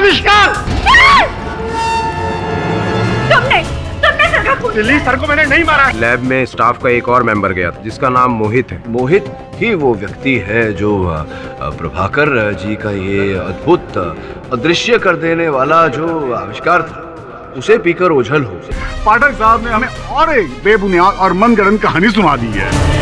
आविष्कार। तुमने सर का खून लिली, सर को मैंने नहीं मारा। लैब में स्टाफ का एक और मेंबर गया था जिसका नाम मोहित है। मोहित ही वो व्यक्ति है जो प्रभाकर जी का ये अद्भुत अदृश्य कर देने वाला जो आविष्कार था उसे पीकर ओझल हो। पाठक साहब ने हमें और एक बेबुनियाद और मनगढ़ंत कहानी सुना दी है।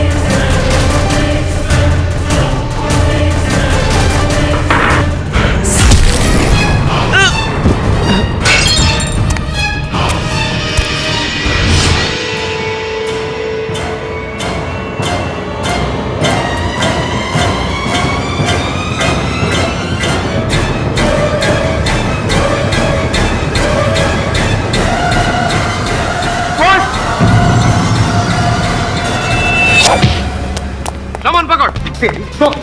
रमन पकड़। रुक,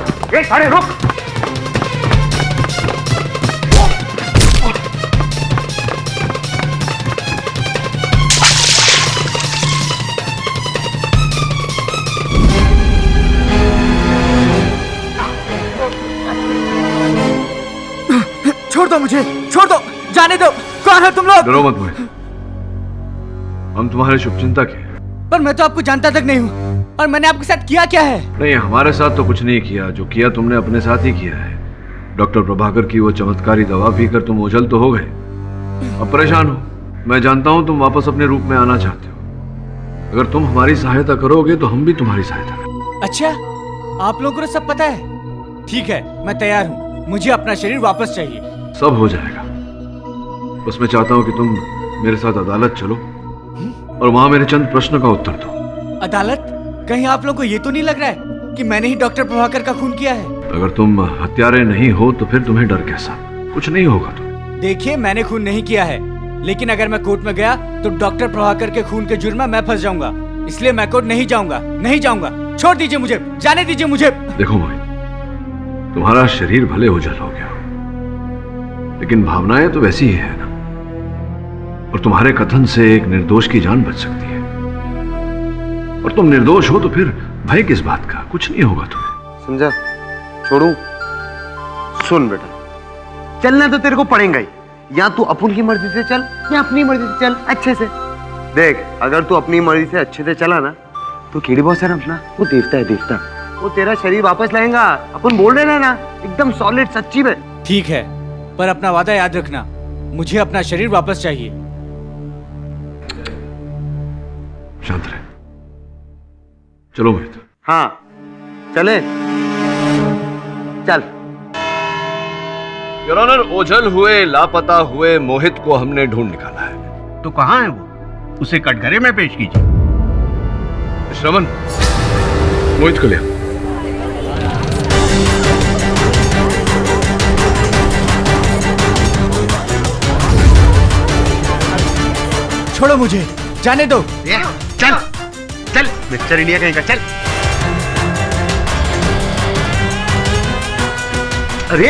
अरे रुक। छोड़ दो मुझे, छोड़ दो, जाने दो। कौन है तुम लोग? डरो मत मोहित, हम तुम्हारे शुभचिंतक हैं। पर मैं तो आपको जानता तक नहीं हूँ। और मैंने आपके साथ किया क्या है? नहीं, हमारे साथ तो कुछ नहीं किया। जो किया तुमने अपने साथ ही किया है। डॉक्टर प्रभाकर की वो चमत्कारी दवा पीकर तुम ओझल तो हो गए, अब परेशान हो। मैं जानता हूँ तुम वापस अपने रूप में आना चाहते हो। अगर तुम हमारी सहायता करोगे तो हम भी तुम्हारी सहायता करेंगे। अच्छा, आप लोगों को सब पता है? ठीक है, मैं तैयार हूँ। मुझे अपना शरीर वापस चाहिए। सब हो जाएगा। बस मैं चाहता हूँ कि तुम मेरे साथ अदालत चलो और वहां मेरे चंद प्रश्न का उत्तर दो। अदालत? कहीं आप लोगों को ये तो नहीं लग रहा है कि मैंने ही डॉक्टर प्रभाकर का खून किया है? अगर तुम हत्यारे नहीं हो तो फिर तुम्हें डर कैसा? कुछ नहीं होगा तो। देखिए, मैंने खून नहीं किया है, लेकिन अगर मैं कोर्ट में गया तो डॉक्टर प्रभाकर के खून के जुर्म में मैं फंस जाऊंगा। इसलिए मैं कोर्ट नहीं जाऊंगा, नहीं जाऊंगा। छोड़ दीजिए मुझे, जाने दीजिए मुझे। देखो मोहित, तुम्हारा शरीर भले ओझल हो गया, लेकिन भावनाएं तो वैसी ही है ना। और तुम्हारे कथन से एक निर्दोष की जान बच सकती है। और तुम निर्दोष हो तो फिर भय किस बात का? कुछ नहीं होगा तुम्हें। समझा? छोड़ू? सुन बेटा, चलना तो तेरे को पड़ेगा ही। या तू अपन की मर्जी से चल या अपनी मर्जी से चल अच्छे से। देख, अगर तू अपनी मर्जी से अच्छे से चला ना तो कीड़ी बॉस है अपना, वो देवता है देवता। वो तेरा शरीर वापस लाएगा। अपन बोल रहे ना, एकदम सॉलिड सच्ची में। ठीक है, पर अपना वादा याद रखना। मुझे अपना शरीर वापस चाहिए। शांत रहे। चलो मोहित। हाँ चले, चल। योर ऑनर, ओझल हुए लापता हुए मोहित को हमने ढूंढ निकाला है। तो कहाँ है वो? उसे कटघरे में पेश कीजिए। श्रवण, मोहित को ले आओ। छोड़ो मुझे, जाने दो। चल चल, मिस्टर इंडिया कहीं का, चल। अरे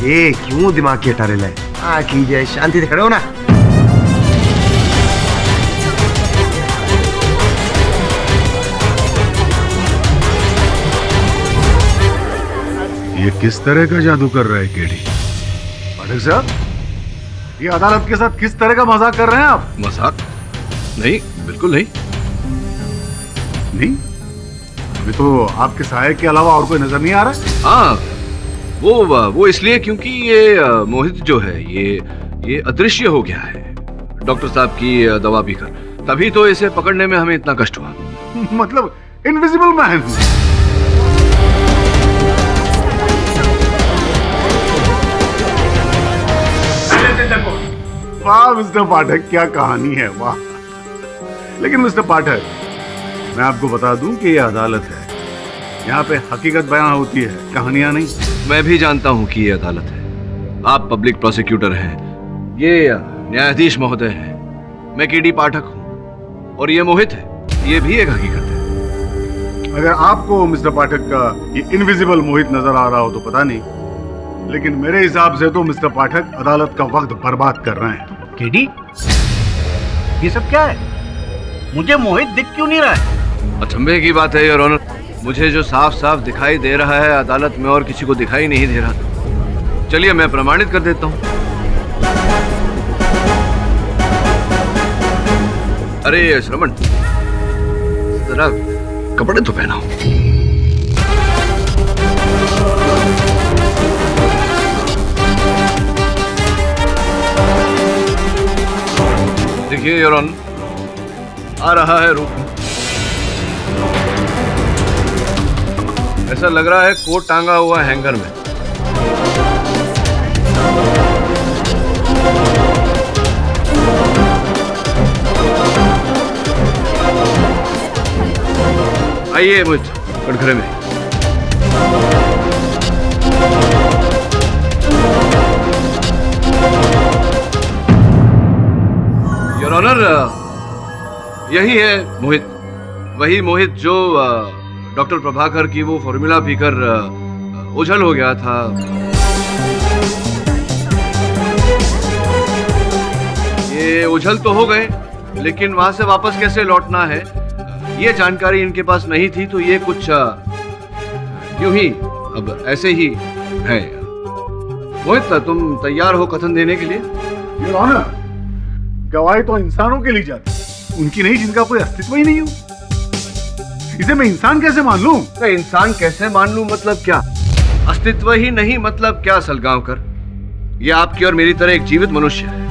ये क्यों दिमाग की अटारे लाए? कीजिए, शांति से खड़े हो ना। ये किस तरह का जादू कर रहा है केडी? पाठक साहब, ये अदालत के साथ किस तरह का मजाक कर रहे हैं आप? मजाक नहीं, बिल्कुल नहीं। नहीं, अभी तो आपके सहायक के अलावा और कोई नजर नहीं आ रहा है। हाँ, वो इसलिए क्योंकि ये मोहित जो है ये अदृश्य हो गया है डॉक्टर साहब की दवा पीकर। तभी तो इसे पकड़ने में हमें इतना कष्ट हुआ। मतलब इनविजिबल मैन। वाह मिस्टर पाठक, क्या कहानी है, वाह। लेकिन मिस्टर पाठक, मैं आपको बता दूं कि यह अदालत है। यहाँ पे हकीकत बयां होती है, कहानियां नहीं। मैं भी जानता हूँ कि ये अदालत है। आप पब्लिक प्रोसिक्यूटर हैं, ये न्यायाधीश महोदय हैं, मैं केडी पाठक हूँ और ये मोहित है, ये भी एक हकीकत है। अगर आपको मिस्टर पाठक का ये इनविजिबल मोहित नजर आ रहा हो तो पता नहीं, लेकिन मेरे हिसाब से तो मिस्टर पाठक अदालत का वक्त बर्बाद कर रहे हैं। केडी, ये सब क्या है? मुझे मोहित दिख क्यों नहीं रहा है? अचंभे की बात है योर ऑनर, मुझे जो साफ साफ दिखाई दे रहा है अदालत में और किसी को दिखाई नहीं दे रहा। चलिए मैं प्रमाणित कर देता हूँ। अरे श्रवण, जरा कपड़े तो पहनाओ। देखिए योर ऑनर, आ रहा है रूप। ऐसा लग रहा है कोट टांगा हुआ हैंगर में। आइए मुझ कटघरे में। योर ऑनर, यही है मोहित, वही मोहित जो डॉक्टर प्रभाकर की वो फॉर्मूला पीकर ओझल हो गया था। ये ओझल तो हो गए, लेकिन वहां से वापस कैसे लौटना है ये जानकारी इनके पास नहीं थी, तो ये कुछ यूं ही अब ऐसे ही है। मोहित, तुम तैयार हो कथन देने के लिए? योर ऑनर, गवाही तो इंसानों के लिए जाती, उनकी नहीं जिनका कोई अस्तित्व ही नहीं हो। इसे मैं इंसान कैसे मान लूं? तो इंसान कैसे मान लूं मतलब क्या? अस्तित्व ही नहीं मतलब क्या सलगांवकर? ये आपकी और मेरी तरह एक जीवित मनुष्य है।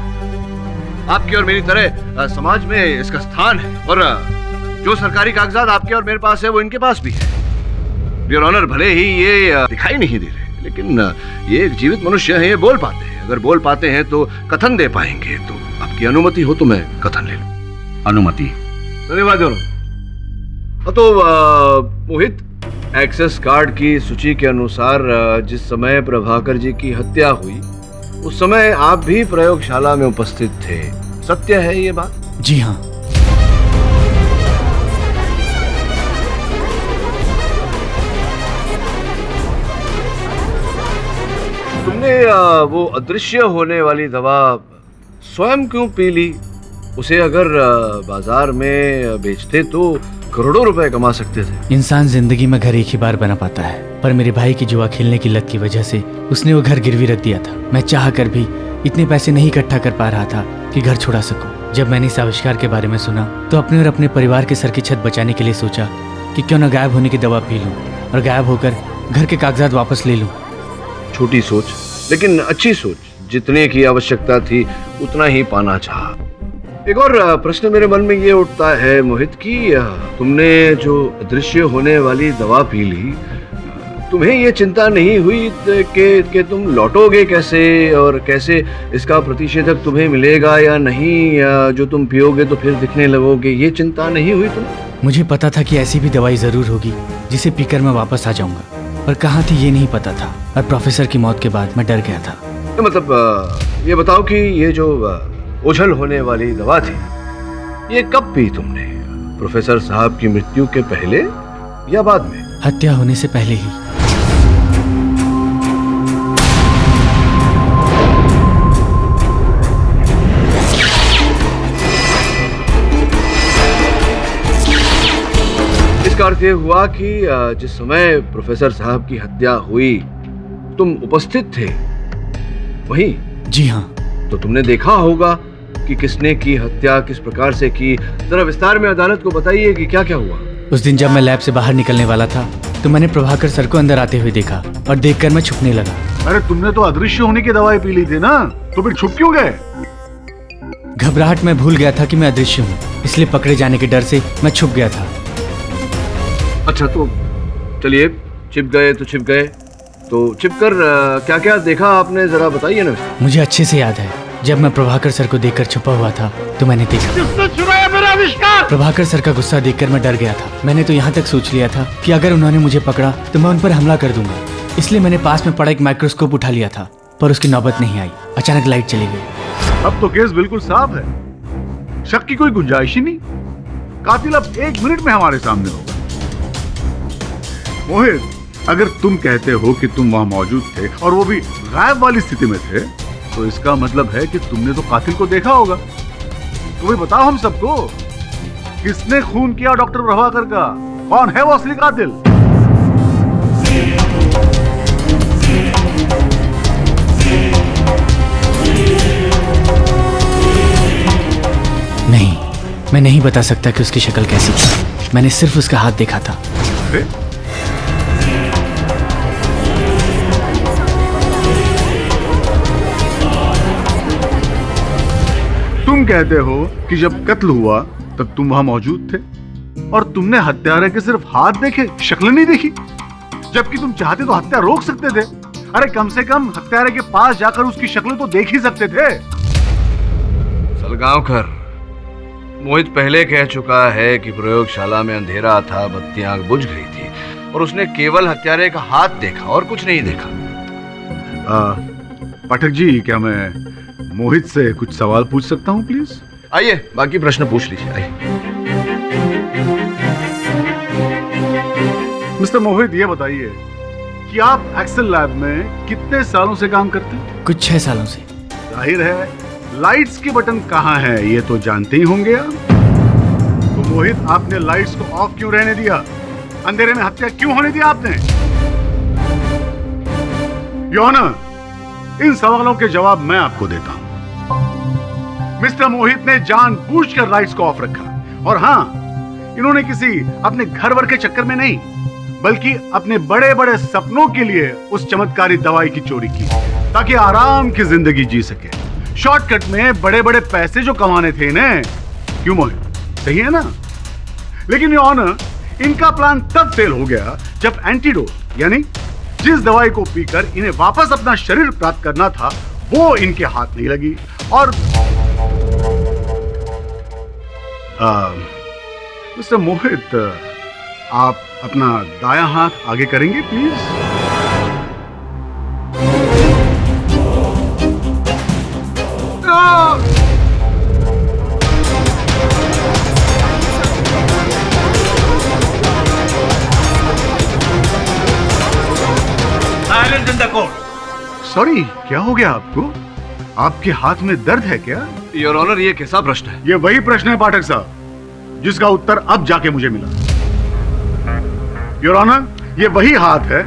आपकी और मेरी तरह समाज में इसका स्थान है, और जो सरकारी कागजात आपके और मेरे पास है वो इनके पास भी है। योर ऑनर, भले ही ये दिखाई नहीं दे रहे, लेकिन ये एक जीवित मनुष्य है, ये बोल पाते हैं। अगर बोल पाते हैं तो कथन दे पाएंगे। तो आपकी अनुमति हो तो मैं कथन ले लूं। अनुमति? धन्यवाद योर ऑनर। तो मोहित, एक्सेस कार्ड की सूची के अनुसार जिस समय प्रभाकर जी की हत्या हुई उस समय आप भी प्रयोगशाला में उपस्थित थे, सत्य है ये बात? जी हाँ। तुमने वो अदृश्य होने वाली दवा स्वयं क्यों पी ली? उसे अगर बाजार में बेचते तो करोड़ों रुपए कमा सकते थे। इंसान जिंदगी में घर एक ही बार बना पाता है, पर मेरे भाई की जुआ खेलने की लत की वजह से उसने वो घर गिरवी रख दिया था। मैं चाह कर भी इतने पैसे नहीं इकट्ठा कर पा रहा था कि घर छुड़ा सकूं। जब मैंने इस आविष्कार के बारे में सुना तो अपने और अपने परिवार के सर की छत बचाने के लिए सोचा कि क्यों न गायब होने की दवा पी लूं और गायब होकर घर के कागजात वापस ले लूं। छोटी सोच, लेकिन अच्छी सोच। जितने की आवश्यकता थी उतना ही पाना चाहा। एक और प्रश्न मेरे मन में ये उठता है मोहित कि तुमने जो अदृश्य होने वाली दवा पी ली, तुम्हें ये चिंता नहीं हुई कि तुम लौटोगे कैसे और कैसे इसका प्रतिषेधक तुम्हें मिलेगा या नहीं, या जो तुम पियोगे तो फिर दिखने लगोगे, ये चिंता नहीं हुई तुम्हें? मुझे पता था कि ऐसी भी दवाई जरूर होगी जिसे पीकर मैं वापस आ जाऊंगा, पर कहाँ थी ये नहीं पता था। और प्रोफेसर की मौत के बाद मैं डर गया था। तो मतलब ये बताओ कि ये जो ओझल होने वाली दवा थी ये कब पी तुमने? प्रोफेसर साहब की मृत्यु के पहले या बाद में? हत्या होने से पहले ही। इसका अर्थ ये हुआ कि जिस समय प्रोफेसर साहब की हत्या हुई तुम उपस्थित थे वहीं? जी हाँ। तो तुमने देखा होगा कि किसने की हत्या, किस प्रकार से की। जरा विस्तार में अदालत को बताइए कि क्या क्या हुआ। उस दिन जब मैं लैब से बाहर निकलने वाला था तो मैंने प्रभाकर सर को अंदर आते हुए देखा और देखकर मैं छुपने लगा। अरे तुमने तो अदृश्य होने की दवाई पी ली थी ना, तो फिर छुप क्यों गए? घबराहट में भूल गया था कि मैं अदृश्य हूँ, इसलिए पकड़े जाने के डर से मैं छुप गया था। अच्छा, तो चलिए, छिप गए तो छिप गए, तो छिपकर क्या क्या देखा आपने, जरा बताइए ना। मुझे अच्छे से याद है, जब मैं प्रभाकर सर को देखकर छुपा हुआ था तो मैंने देखा। किसने चुराया मेरा आविष्कार? प्रभाकर सर का गुस्सा देखकर मैं डर गया था। मैंने तो यहाँ तक सोच लिया था कि अगर उन्होंने मुझे पकड़ा तो मैं उन पर हमला कर दूंगा, इसलिए मैंने पास में पड़ा एक माइक्रोस्कोप उठा लिया था, पर उसकी नौबत नहीं आई। अचानक लाइट चली गई। अब तो केस बिल्कुल साफ है, शक की कोई गुंजाइश ही नहीं। कातिल अब 1 मिनट में हमारे सामने होगा। मोहित, अगर तुम कहते हो कि तुम वहां मौजूद थे और वो भी गायब वाली स्थिति में थे, तो इसका मतलब है कि तुमने तो कातिल को देखा होगा। तो भाई बताओ हम सबको, किसने खून किया डॉक्टर प्रभाकर का? कौन है वो असली कातिल? नहीं, मैं नहीं बता सकता कि उसकी शक्ल कैसी थी। मैंने सिर्फ उसका हाथ देखा था। अरे? तुम कहते हो कि जब कत्ल हुआ तब तुम वहां मौजूद थे और तुमने हत्यारे के सिर्फ हाथ देखे, शक्ल नहीं देखी, जबकि तुम चाहते तो हत्या रोक सकते थे। अरे कम से कम हत्यारे के पास जाकर उसकी शक्ल तो देख ही सकते थे। सलगांवकर, मोहित पहले कह चुका है कि प्रयोगशाला में अंधेरा था, बत्तियां आग बुझ गई थी और उसने केवल हत्यारे का हाथ देखा और कुछ नहीं देखा। पाठक जी, क्या मैं मोहित से कुछ सवाल पूछ सकता हूँ प्लीज? आइए, बाकी प्रश्न पूछ लीजिए, आइए। मिस्टर मोहित, ये बताइए कि आप एक्सेल लैब में कितने सालों से काम करते हैं? कुछ 6 सालों से। जाहिर है लाइट्स के बटन कहाँ है ये तो जानते ही होंगे आप। तो मोहित, आपने लाइट्स को ऑफ क्यों रहने दिया? अंधेरे में हत्या क्यों होने दिया आपने? योर ऑनर, इन सवालों के जवाब मैं आपको देता हूं। मिस्टर मोहित ने जानबूझकर लाइट्स को ऑफ रखा, और हां, इन्होंने किसी अपने घर वर के चक्कर में नहीं, बल्कि अपने बड़े बड़े सपनों के लिए उस चमत्कारी दवाई की चोरी की ताकि आराम की जिंदगी जी सके। शॉर्टकट में बड़े बड़े पैसे जो कमाने थे इन्हें। क्यों मोहित, सही है ना? लेकिन योर ऑनर, इनका प्लान तब फेल हो गया जब एंटीडोट यानी जिस दवाई को पीकर इन्हें वापस अपना शरीर प्राप्त करना था वो इनके हाथ नहीं लगी। और मिस्टर मोहित, आप अपना दायां हाथ आगे करेंगे please? Silence in the court. Sorry, क्या हो गया आपको? आपके हाथ में दर्द है क्या? योर ऑनर, ये कैसा प्रश्न है? ये वही प्रश्न है पाठक साहब जिसका उत्तर अब जाके मुझे मिला। योर ऑनर, ये वही हाथ है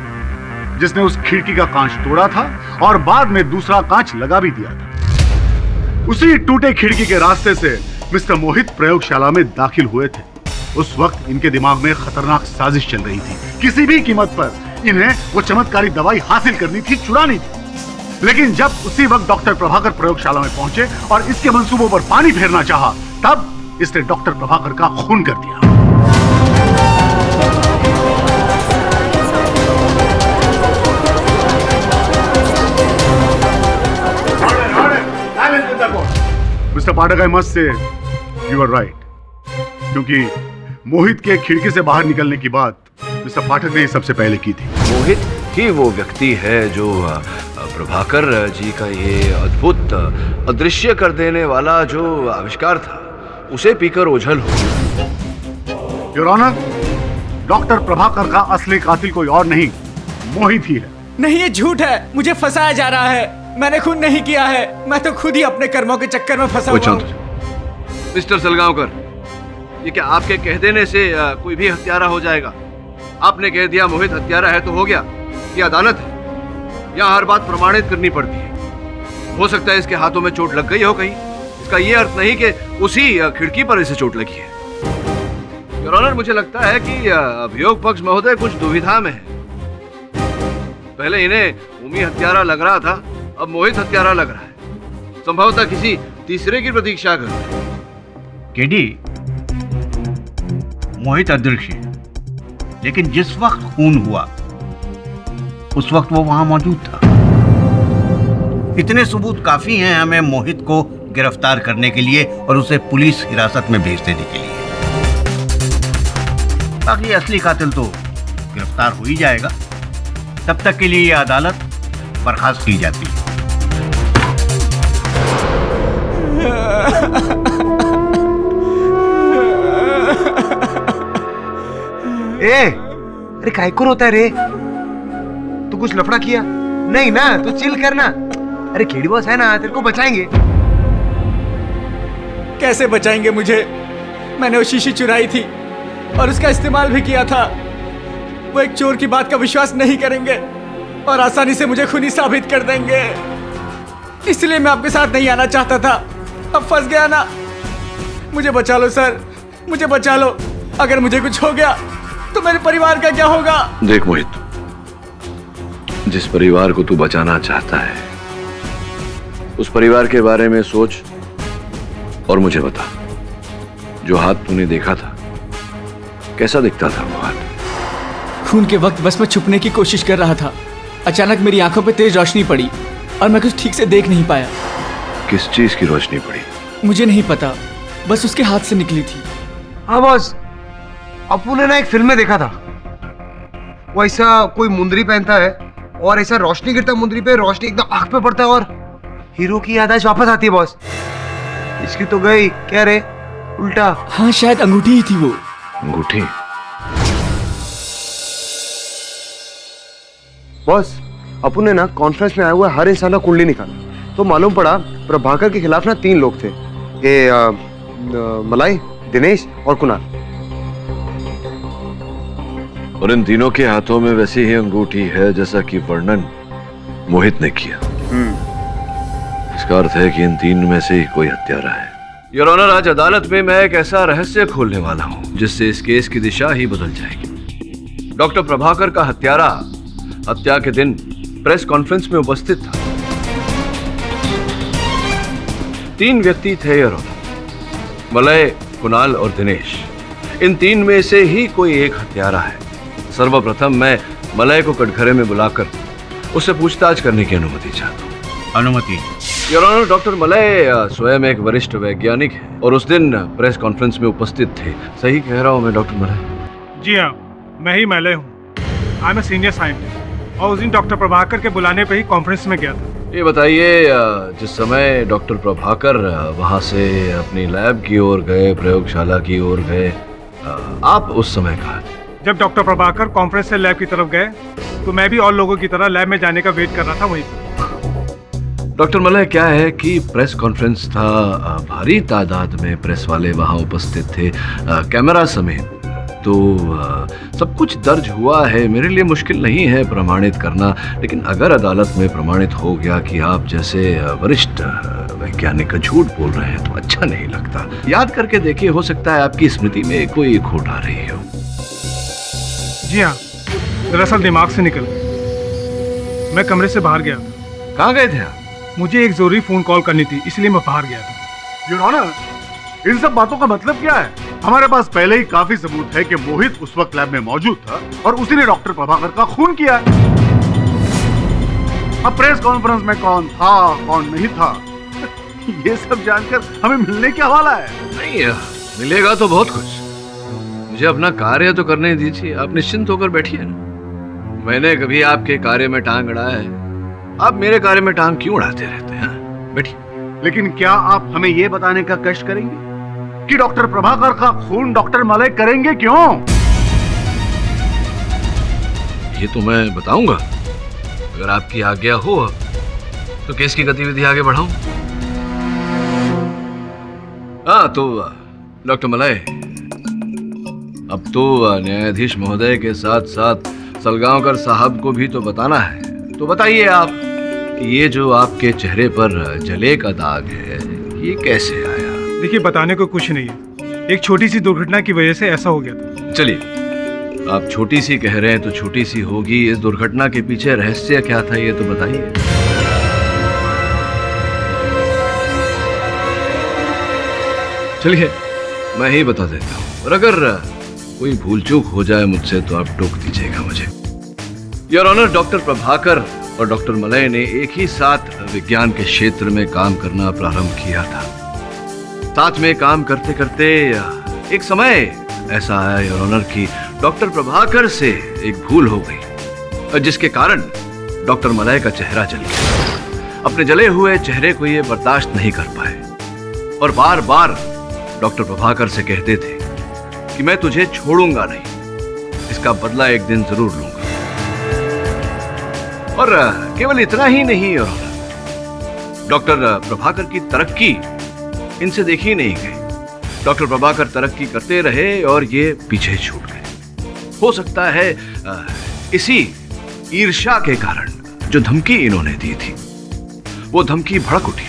जिसने उस खिड़की का कांच तोड़ा था और बाद में दूसरा कांच लगा भी दिया था। उसी टूटे खिड़की के रास्ते से मिस्टर मोहित प्रयोगशाला में दाखिल हुए थे। उस वक्त इनके दिमाग में खतरनाक साजिश चल रही थी। किसी भी कीमत पर इन्हें वो चमत्कारी दवाई हासिल करनी थी, चुरानी थी। लेकिन जब उसी वक्त डॉक्टर प्रभाकर प्रयोगशाला में पहुंचे और इसके मंसूबों पर पानी फेरना चाहा, तब इसने डॉक्टर प्रभाकर का खून कर दिया। Mister Pathak, I must say you are right, क्योंकि मोहित के खिड़की से बाहर निकलने की बात मिस्टर पाठक ने सबसे पहले की थी। मोहित ही वो व्यक्ति है जो प्रभाकर जी का ये अद्भुत अदृश्य कर देने वाला जो आविष्कार था उसे पीकर ओझल हो। योर ऑनर, डॉक्टर प्रभाकर का असली कातिल कोई और नहीं, मोहित ही है। नहीं, ये झूठ है। मुझे फंसाया जा रहा है। मैंने खून नहीं किया है। मैं तो खुद ही अपने कर्मों के चक्कर में फंसा हुआ हूं। मिस्टर सलगांवकर, ये क्या आपके कह देने से कोई भी हत्यारा हो जाएगा? आपने कह दिया मोहित हत्यारा है तो हो गया। ये अदालत है, यहाँ हर बात प्रमाणित करनी पड़ती है। हो सकता है इसके हाथों में चोट लग गई हो कहीं, इसका ये अर्थ नहीं कि उसी खिड़की पर इसे चोट लगी है। योर ऑनर, मुझे लगता है कि अभियोग पक्ष महोदय कुछ दुविधा में है। पहले इन्हें उमी हत्यारा लग रहा था, अब मोहित हत्यारा लग रहा है। संभवतः किसी तीसरे की प्रतीक्षा कर रहे हैं। केडी, मोहित अदृश्य है, लेकिन जिस वक्त खून हुआ उस वक्त वो वहां मौजूद था। इतने सबूत काफी हैं हमें मोहित को गिरफ्तार करने के लिए और उसे पुलिस हिरासत में भेज देने के लिए। बाकी असली कातिल तो गिरफ्तार हो ही जाएगा। तब तक के लिए यह अदालत बर्खास्त की जाती है। अरे काय को रोता है रे? तू कुछ लफड़ा किया? नहीं ना, तो चिल करना। अरे केडी बॉस है ना, तेरे को बचाएंगे। कैसे बचाएंगे मुझे? मैंने वो शीशी चुराई थी और उसका इस्तेमाल भी किया था। वो एक चोर की बात का विश्वास नहीं करेंगे और आसानी से मुझे खूनी साबित कर देंगे। इसलिए मैं आपके साथ नहीं आना चाहता था। अब फंस गया ना, मुझे बचा लो सर, मुझे बचा लो। अगर मुझे कुछ हो गया तो मेरे परिवार का क्या होगा? देख मोहित, जिस परिवार को तू बचाना चाहता है उस परिवार के बारे में सोच और मुझे बता, जो हाथ तूने देखा था कैसा दिखता था वो हाथ? खून के वक्त बस मैं छुपने की कोशिश कर रहा था। अचानक मेरी आंखों पे तेज रोशनी पड़ी और मैं कुछ ठीक से देख नहीं पाया। किस चीज की रोशनी पड़ी? मुझे नहीं पता, बस उसके हाथ से निकली थी। हाँ बॉस, अपू ने ना एक फिल्म में देखा था, वो ऐसा कोई मुंदरी पहनता है और ऐसा रोशनी गिरता है मुंदरी पे, रोशनी एकदम आंख पे पड़ता है और हीरो की याददाश्त वापस आती है बॉस। इसकी तो गई, क्या रे उल्टा। हाँ शायद अंगूठी ही थी वो। अंगूठी? बॉस, अपू ने ना कॉन्फ्रेंस में आया हुआ हर इंसान का कुंडली निकाला तो मालूम पड़ा प्रभाकर के खिलाफ ना 3 लोग थे, ये मलाई, दिनेश और कुणाल। और इन तीनों के हाथों में वैसी ही अंगूठी है जैसा कि वर्णन मोहित ने किया। इसका अर्थ है कि इन 3 में से ही कोई हत्यारा है। योर ऑनर, आज अदालत में मैं एक ऐसा रहस्य खोलने वाला हूं जिससे इस केस की दिशा ही बदल जाएगी। डॉक्टर प्रभाकर का हत्यारा हत्या के दिन प्रेस कॉन्फ्रेंस में उपस्थित था। 3 व्यक्ति थे योर ऑनर, मलय, कुणाल और दिनेश। इन 3 में से ही कोई एक हत्यारा है। सर्वप्रथम मैं मलय को कटघरे में बुलाकर उससे पूछताछ करने की अनुमति चाहता हूँ। अनुमति? योर ऑनर, डॉक्टर मलय स्वयं एक वरिष्ठ वैज्ञानिक है और उस दिन प्रेस कॉन्फ्रेंस में उपस्थित थे। सही कह रहा हूँ मैं डॉक्टर मलय? जी हाँ, मैं ही मलय हूँ। I am a senior scientist और उस दिन डॉक्टर प्रभाकर के बुलाने पे ही कॉन्फ्रेंस में गया था। ये बताइए, जिस समय डॉक्टर प्रभाकर वहाँ से अपनी लैब की ओर गए, प्रयोगशाला की ओर गए, आप उस समय कहाँ थे? जब डॉक्टर प्रभाकर कॉन्फ्रेंस से लैब की तरफ गए तो मैं भी और लोगों की तरह लैब में जाने का वेट कर रहा था वहीं पर। डॉक्टर मलय, क्या है कि प्रेस कॉन्फ्रेंस था, भारी तादाद में प्रेस वाले वहाँ उपस्थित थे, कैमरा समेत, तो सब कुछ दर्ज हुआ है। मेरे लिए मुश्किल नहीं है प्रमाणित करना, लेकिन अगर अदालत में प्रमाणित हो गया कि आप जैसे वरिष्ठ वैज्ञानिक झूठ बोल रहे हैं तो अच्छा नहीं लगता। याद करके देखिए, हो सकता है आपकी स्मृति में कोई खोट आ रही हो। जी हाँ, दरअसल दिमाग से निकल गया। मैं कमरे से बाहर गया था। कहाँ गए थे आप? मुझे एक जरूरी फोन कॉल करनी थी, इसलिए मैं बाहर गया था। योर ऑनर, इन सब बातों का मतलब क्या है? हमारे पास पहले ही काफी सबूत है कि मोहित उस वक्त लैब में मौजूद था और उसी ने डॉक्टर प्रभाकर का खून किया। अब प्रेस कॉन्फ्रेंस में कौन था कौन नहीं था ये सब जानकर हमें मिलने क्या वाला है? नहीं, मिलेगा तो बहुत कुछ। मुझे अपना कार्य तो करने दीजिए। आप निश्चिंत होकर बैठिए ना। मैंने कभी आपके कार्य में टांग अड़ाया है? आप मेरे कार्य में टांग क्यों अड़ाते रहते हैं? बैठिए। लेकिन क्या आप हमें ये बताने का कष्ट करेंगे कि डॉक्टर प्रभाकर का खून डॉक्टर मलय करेंगे क्यों? ये तो मैं बताऊंगा, अगर आपकी आज्ञा हो तो केस की गतिविधि आगे बढ़ाऊं। हाँ तो डॉक्टर मलय, अब तो न्यायाधीश महोदय के साथ साथ सलगांवकर साहब को भी तो बताना है। तो बताइए आप कि ये जो आपके चेहरे पर जले का दाग है ये कैसे आया? देखिए, बताने को कुछ नहीं है, एक छोटी सी दुर्घटना की वजह से ऐसा हो गया था। चलिए, आप छोटी सी कह रहे हैं तो छोटी सी होगी। इस दुर्घटना के पीछे रहस्य क्या था ये तो बताइए। चलिए, मैं ही बता देता हूँ, और अगर कोई भूल चूक हो जाए मुझसे तो आप टोक दीजिएगा मुझे। योर ऑनर, डॉक्टर प्रभाकर और डॉक्टर मलय ने एक ही साथ विज्ञान के क्षेत्र में काम करना प्रारंभ किया था। साथ में काम करते करते एक समय ऐसा आया योर ऑनर कि डॉक्टर प्रभाकर से एक भूल हो गई, जिसके कारण डॉक्टर मलय का चेहरा जल गया। अपने जले हुए चेहरे को ये बर्दाश्त नहीं कर पाए और बार बार डॉक्टर प्रभाकर से कहते थे कि मैं तुझे छोड़ूंगा नहीं, इसका बदला एक दिन जरूर लूंगा। और केवल इतना ही नहीं योर ऑनर, डॉक्टर प्रभाकर की तरक्की इनसे देखी नहीं गई। डॉक्टर प्रभाकर तरक्की करते रहे और ये पीछे छूट गए। हो सकता है इसी ईर्ष्या के कारण जो धमकी इन्होंने दी थी वो धमकी भड़क उठी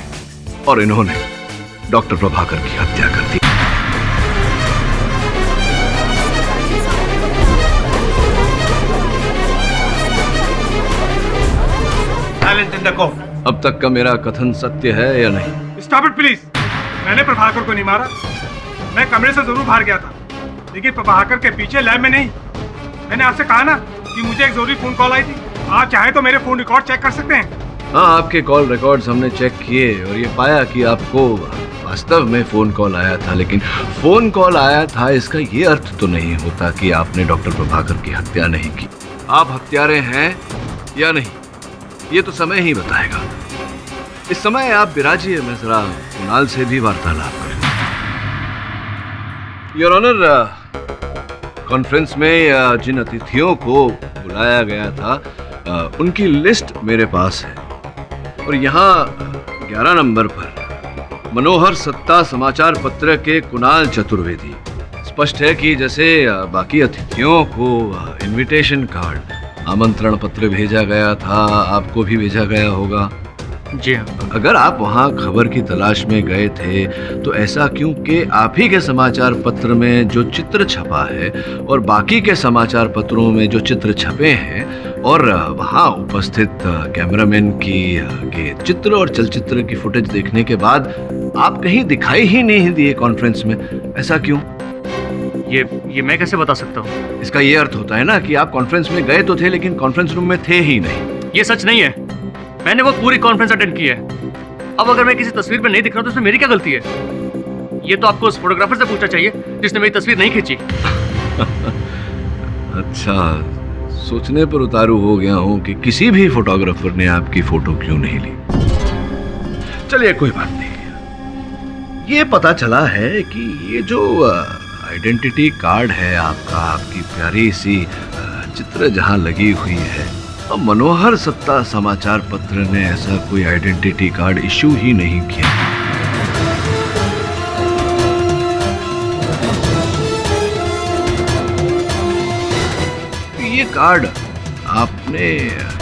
और इन्होंने डॉक्टर प्रभाकर की हत्या कर दी। Sandakoff. अब तक का मेरा कथन सत्य है या नहीं? Stop it please. मैंने प्रभाकर को नहीं मारा। मैं कमरे से जरूर बाहर गया था, लेकिन प्रभाकर के पीछे लैब में नहीं। मैंने आपसे कहा ना कि मुझे एक जरूरी फोन कॉल आई थी। आप चाहे तो मेरे फोन रिकॉर्ड चेक कर सकते हैं। हाँ, आपके कॉल रिकॉर्ड्स हमने चेक किए और ये पाया कि आपको वास्तव में फोन कॉल आया था, लेकिन फोन कॉल आया था इसका ये अर्थ तो नहीं होता कि आपने डॉक्टर प्रभाकर की हत्या नहीं की। आप हत्यारे हैं या नहीं, ये तो समय ही बताएगा। इस समय आप विराजिए, मैं जरा कुणाल से भी वार्तालाप करूं। योर ऑनर, कॉन्फ्रेंस में जिन अतिथियों को बुलाया गया था उनकी लिस्ट मेरे पास है और यहाँ 11 नंबर पर मनोहर सत्ता समाचार पत्र के कुणाल चतुर्वेदी। स्पष्ट है कि जैसे बाकी अतिथियों को इनविटेशन कार्ड, आमंत्रण पत्र भेजा गया था, आपको भी भेजा गया होगा। जी हाँ। अगर आप वहाँ खबर की तलाश में गए थे तो ऐसा क्यों कि आप ही के समाचार पत्र में जो चित्र छपा है और बाकी के समाचार पत्रों में जो चित्र छपे हैं और वहाँ उपस्थित कैमरामैन के चित्र और चलचित्र की फुटेज देखने के बाद आप कहीं दिखाई ही नहीं दिए कॉन्फ्रेंस में, ऐसा क्यों? ये मैं कैसे बता सकता हूँ? इसका ये अर्थ होता है ना कि आप कॉन्फ्रेंस में गए तो थे लेकिन कॉन्फ्रेंस रूम में थे ही नहीं। ये सच नहीं है। मैंने वो पूरी कॉन्फ्रेंस अटेंड की है। अब अगर मैं किसी तस्वीर में नहीं दिख रहा तो उसमें मेरी क्या गलती है? ये तो आपको उस फोटोग्राफर से पूछना चाहिए जिसने मेरी तस्वीर नहीं खींची। अच्छा, सोचने पर उतारू हो गया हूं कि किसी भी फोटोग्राफर ने आपकी फोटो क्यों नहीं ली। चलिए कोई बात नहीं। ये पता चला है कि ये जो आइडेंटिटी कार्ड है आपका, आपकी प्यारी सी चित्र जहां लगी हुई है, अब मनोहर सत्ता समाचार पत्र ने ऐसा कोई आइडेंटिटी कार्ड इश्यू ही नहीं किया। ये कार्ड आपने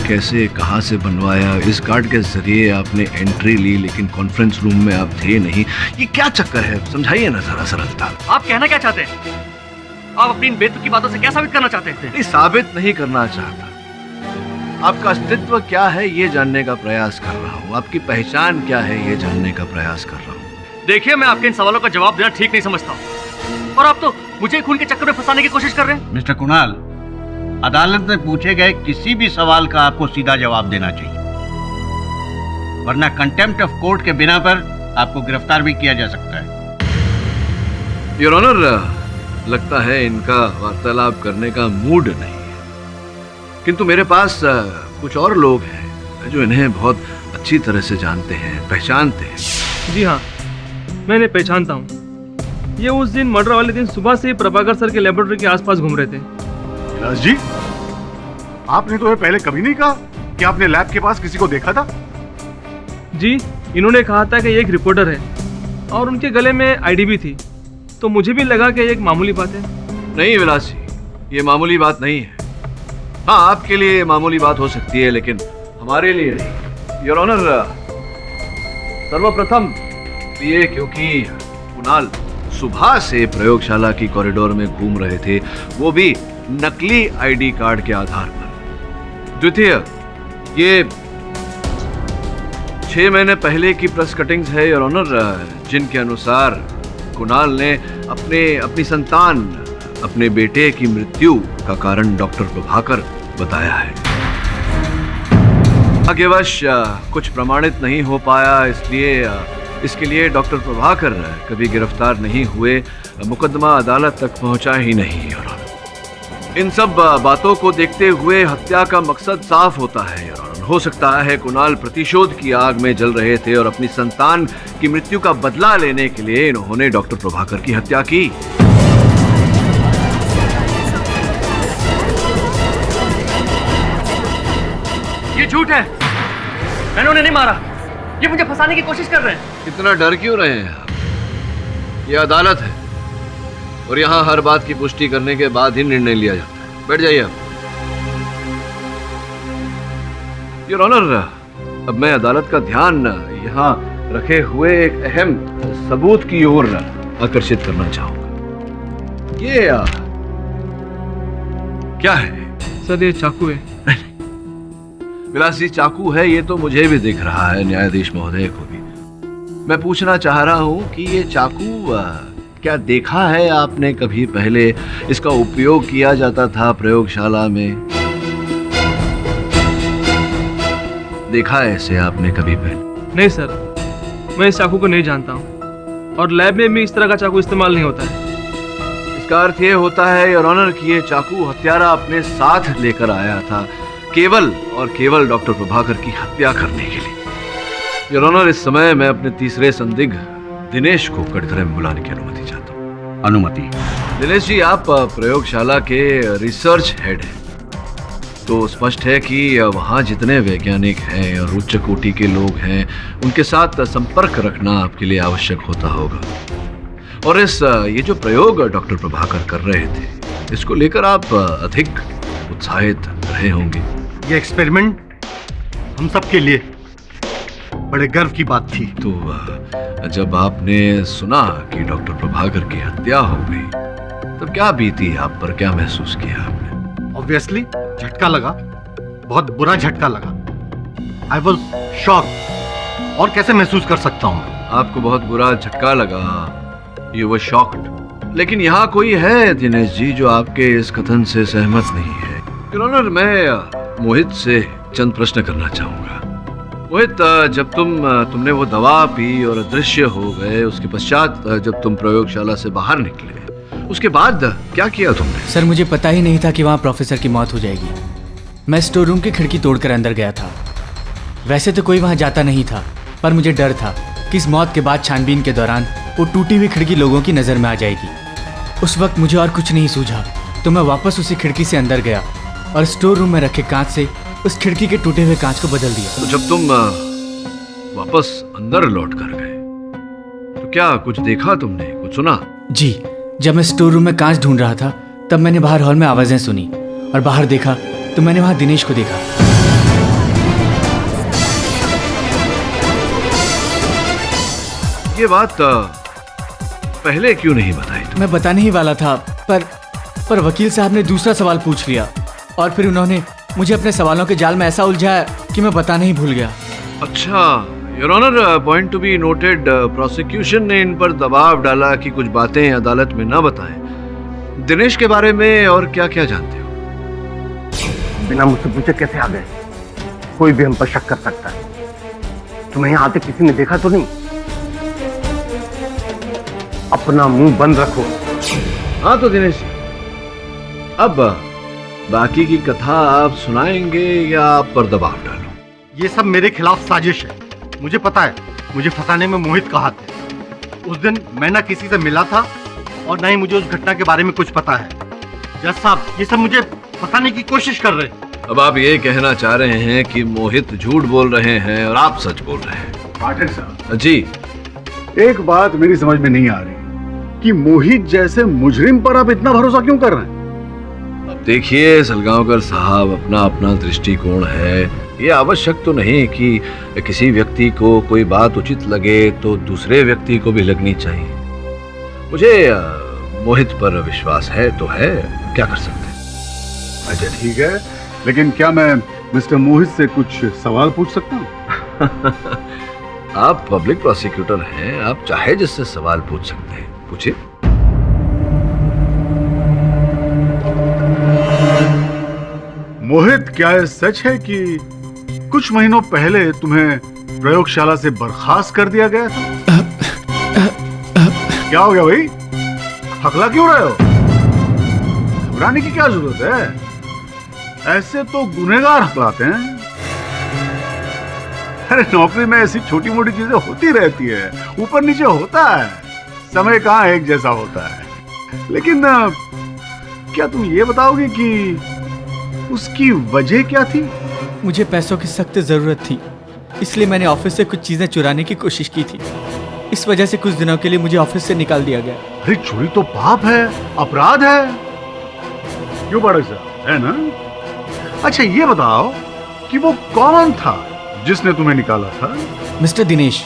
कैसे, कहां से बनवाया? इस कार्ड के जरिए आपने एंट्री ली लेकिन कॉन्फ्रेंस रूम में आप थे नहीं। ये क्या चक्कर है, समझाइए ना जरा सरलता। आप कहना क्या चाहते हैं? आप अपनी इन बेतुकी बातों से क्या साबित करना चाहते हैं? नहीं, साबित नहीं करना चाहता। आपका अस्तित्व क्या है ये जानने का प्रयास कर रहा हूँ। आपकी पहचान क्या है ये जानने का प्रयास कर रहा हूँ। देखिए, मैं आपके इन सवालों का जवाब देना ठीक नहीं समझता और आप तो मुझे खून के चक्कर में फंसाने की कोशिश कर रहे हैं। मिस्टर कुणाल, अदालत में पूछे गए किसी भी सवाल का आपको सीधा जवाब देना चाहिए, वरना कंटेम्प्ट ऑफ कोर्ट के बिना पर आपको गिरफ्तार भी किया जा सकता है। योर ऑनर, लगता है इनका वार्तालाप करने का मूड नहीं है, किंतु मेरे पास कुछ और लोग हैं जो इन्हें बहुत अच्छी तरह से जानते हैं, पहचानते हैं। जी हाँ, मैंने पहचानता हूँ। ये उस दिन मर्डर वाले दिन सुबह से प्रभाकर सर के लेबोरेटरी के आसपास घूम रहे थे। विलास जी, आपने तो ये पहले कभी नहीं कहा कि आपने लैब के पास किसी को देखा था। जी, इन्होंने कहा था कि ये एक रिपोर्टर है और उनके गले में आईडी भी थी, तो मुझे भी लगा कि ये एक मामूली बात है। नहीं विलास जी, ये मामूली बात नहीं है। हाँ, आपके लिए मामूली बात हो सकती है लेकिन हमारे लिए नहीं। योर ऑनर, सर्वप्रथम ये क्योंकि कुणाल सुबह से प्रयोगशाला की कॉरिडोर में घूम रहे थे, वो भी नकली आईडी कार्ड के आधार पर। द्वितीय, ये 6 महीने पहले की प्रेस कटिंग्स है योर ऑनर, जिनके अनुसार कुणाल ने अपनी संतान, अपने बेटे की मृत्यु का कारण डॉक्टर प्रभाकर बताया है। भाग्यवश कुछ प्रमाणित नहीं हो पाया, इसलिए इसके लिए डॉक्टर प्रभाकर कभी गिरफ्तार नहीं हुए, मुकदमा अदालत तक पहुंचा ही नहीं। और इन सब बातों को देखते हुए हत्या का मकसद साफ होता है। और हो सकता है कुणाल प्रतिशोध की आग में जल रहे थे और अपनी संतान की मृत्यु का बदला लेने के लिए इन्होंने डॉक्टर प्रभाकर की हत्या की। ये झूठ है, मैंने उन्हें नहीं मारा। ये मुझे फंसाने की कोशिश कर रहे हैं। इतना डर क्यों रहे हैं आप? ये अदालत है और यहाँ हर बात की पुष्टि करने के बाद ही निर्णय लिया जाता है। बैठ जाइए आप। योर ऑनर, अब मैं अदालत का ध्यान यहाँ रखे हुए एक अहम सबूत की ओर आकर्षित करना चाहूंगा। ये क्या है? सर, ये चाकू है। विलासी चाकू है ये तो मुझे भी दिख रहा है, न्यायाधीश महोदय को भी। मैं पूछना चाह रहा हूँ कि ये चाकू क्या देखा है आपने कभी पहले? इसका उपयोग किया जाता था प्रयोगशाला में? देखा है इसे आपने कभी पहले? नहीं सर, मैं इस चाकू को नहीं जानता हूँ और लैब में भी इस तरह का चाकू इस्तेमाल नहीं होता है। इसका अर्थ ये होता है योर ऑनर कि ये चाकू हत्यारा अपने साथ लेकर आया था केवल और केवल डॉक्टर प्रभाकर की हत्या करने के लिए। योर ऑनर, इस समय मैं अपने तीसरे संदिग्ध दिनेश को कटघरे में बुलाने की अनुमति चाहता हूँ। अनुमति? दिनेश जी, आप प्रयोगशाला के रिसर्च हेड हैं, तो स्पष्ट है कि वहाँ जितने वैज्ञानिक हैं और उच्च कोटि के लोग हैं उनके साथ संपर्क रखना आपके लिए आवश्यक होता होगा। और ये जो प्रयोग डॉक्टर प्रभाकर कर रहे थे, इसको लेकर आप अधिक उत्साहित रहे होंगे। ये एक्सपेरिमेंट हम सबके लिए बड़े गर्व की बात थी। तो जब आपने सुना कि डॉक्टर प्रभाकर की हत्या हो गई, तब क्या बीती आप पर, क्या महसूस किया आपने? ऑब्वियसली झटका लगा, बहुत बुरा झटका लगा। I was shocked. और कैसे महसूस कर सकता हूँ? आपको बहुत बुरा झटका लगा, यू वर शॉक्ड। लेकिन यहाँ कोई है दिनेश जी जो आपके इस कथन से सहमत नहीं है। योर ऑनर, मैं मोहित से चंद प्रश्न करना चाहूंगा। मोहित, जब तुमने वो दवा पी और अदृश्य हो गए, उसके पश्चात जब तुम प्रयोगशाला से बाहर निकले, उसके बाद क्या किया तुमने? सर, मुझे पता ही नहीं था कि वहाँ प्रोफेसर की मौत हो जाएगी। मैं स्टोर रूम की खिड़की तोड़कर अंदर गया था। वैसे तो कोई वहाँ जाता नहीं था, पर मुझे डर था कि इस मौत के बाद छानबीन के दौरान वो टूटी हुई खिड़की लोगों की नज़र में आ जाएगी। उस वक्त मुझे और कुछ नहीं सूझा, तो मैं वापस उसी खिड़की से अंदर गया और स्टोर रूम में रखे कांच से उस खिड़की के टूटे हुए कांच को बदल दिया। तो जब तुम वापस अंदर लौट कर गए, तो क्या कुछ देखा तुमने, कुछ सुना? जी, जब मैं स्टोर रूम में कांच ढूंढ रहा था, तब मैंने बाहर हॉल में आवाज़ें सुनी और बाहर देखा तो मैंने वहाँ दिनेश को देखा। ये बात पहले क्यों नहीं बताई तुम? मैं बताने ही वाला था, पर वकील साहब ने दूसरा सवाल पूछ लिया और फिर उन्होंने मुझे अपने सवालों के जाल में ऐसा उलझाया कि मैं बताना ही भूल गया। अच्छा, your honour, point to be noted, prosecution ने इन पर दबाव डाला कि कुछ बातें अदालत में न बताएं। दिनेश के बारे में और क्या क्या जानते हो? बिना मुझसे पूछे कैसे आ गए? कोई भी हम पर शक कर सकता है। तुम्हें यहाँ आते किसी ने देखा तो नहीं? अपना मुंह बंद रखो। हाँ तो दिनेश जी, अब बाकी की कथा आप सुनाएंगे या आप पर दबाव डालो? ये सब मेरे खिलाफ साजिश है। मुझे पता है मुझे फंसाने में मोहित का हाथ है। उस दिन मैं ना किसी से मिला था और ना ही मुझे उस घटना के बारे में कुछ पता है। जज साहब, ये सब मुझे फंसाने की कोशिश कर रहे हैं। अब आप ये कहना चाह रहे हैं कि मोहित झूठ बोल रहे हैं और आप सच बोल रहे हैं? पाठक साहब जी, एक बात मेरी समझ में नहीं आ रही कि मोहित जैसे मुजरिम पर आप इतना भरोसा क्यों कर रहे हैं? अब देखिए सलगांवकर साहब, अपना अपना दृष्टिकोण है। ये आवश्यक तो नहीं कि किसी व्यक्ति को कोई बात उचित लगे तो दूसरे व्यक्ति को भी लगनी चाहिए। मुझे मोहित पर विश्वास है तो है, क्या कर सकते हैं। अच्छा ठीक है, लेकिन क्या मैं मिस्टर मोहित से कुछ सवाल पूछ सकता हूँ? आप पब्लिक प्रोसिक्यूटर हैं, आप चाहे जिससे सवाल पूछ सकते हैं, पूछिए। मोहित, क्या ये सच है कि कुछ महीनों पहले तुम्हें प्रयोगशाला से बर्खास्त कर दिया गया था? क्या हो गया भाई, हकला क्यों रहे हो? घबराने की क्या जरूरत है? ऐसे तो गुनहगार हकलाते हैं। अरे नौकरी में ऐसी छोटी मोटी चीजें होती रहती है, ऊपर नीचे होता है, समय कहाँ एक जैसा होता है। लेकिन क्या तुम ये बताओगे कि उसकी वजह क्या थी? मुझे पैसों की सख्त जरूरत थी, इसलिए मैंने ऑफिस से कुछ चीजें चुराने की कोशिश की थी। इस वजह से कुछ दिनों के लिए मुझे ऑफिस से निकाल दिया गया। अरे चोरी तो पाप है, अपराध है, क्यों पाठक साहब, है ना? अच्छा ये बताओ कि वो कौन था जिसने तुम्हें निकाला था? मिस्टर दिनेश।